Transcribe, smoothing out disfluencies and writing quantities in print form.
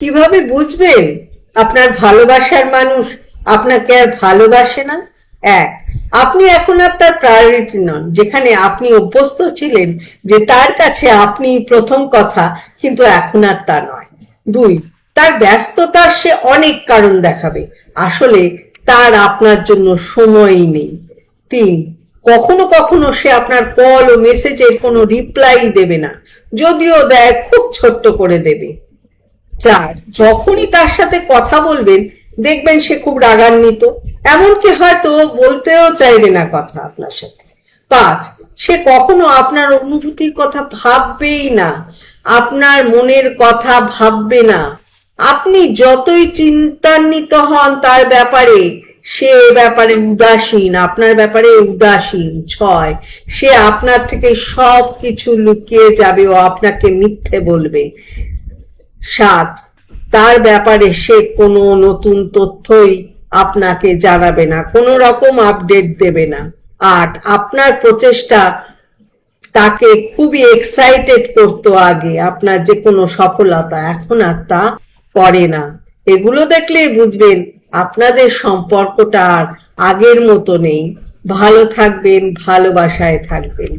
কিভাবে বুঝবেন আপনার ভালোবাসার মানুষ আপনাকে আর ভালোবাসে না? এক, আপনি এখন আর তার প্রায়োরিটি নন। যেখানে আপনি অভ্যস্ত ছিলেন যে তার কাছে আপনি প্রথম কথা, কিন্তু এখন আর তা নয়। দুই, তার ব্যস্ততার সে অনেক কারণ দেখাবে, আসলে তার আপনার জন্য সময়ই নেই। তিন, কখনো কখনো সে আপনার কল ও মেসেজের কোনো রিপ্লাই দেবে না, যদিও দেয় খুব ছোট্ট করে দেবে। চার, যখনই তার সাথে কথা বলবেন দেখবেন সে খুব রাগান্বিত, এমনকি হয়তো বলতেও চাইবে না কথা আপনার সাথে। পাঁচ, সে কখনো আপনার অনুভূতির কথা ভাববেই না, আপনার মনের কথা ভাববে না। আপনি যতই চিন্তান্বিত হন তার ব্যাপারে, সে এ ব্যাপারে উদাসীন, আপনার ব্যাপারে উদাসীন। ছয়, সে আপনার থেকে সব কিছু লুকিয়ে যাবে ও আপনাকে মিথ্যে বলবে। সাত, তার ব্যাপারে সে কোনো নতুন তথ্যই আপনাকে জানাবে না, কোনো রকম আপডেট দেবে না। আট, আপনার প্রচেষ্টা তাকে খুবই এক্সাইটেড করতো আগে, আপনার যে কোনো সফলতা, এখন আর তা করে না। এগুলো দেখলেই বুঝবেন আপনাদের সম্পর্কটা আর আগের মতো নেই। ভালো থাকবেন, ভালোবাসায় থাকবেন।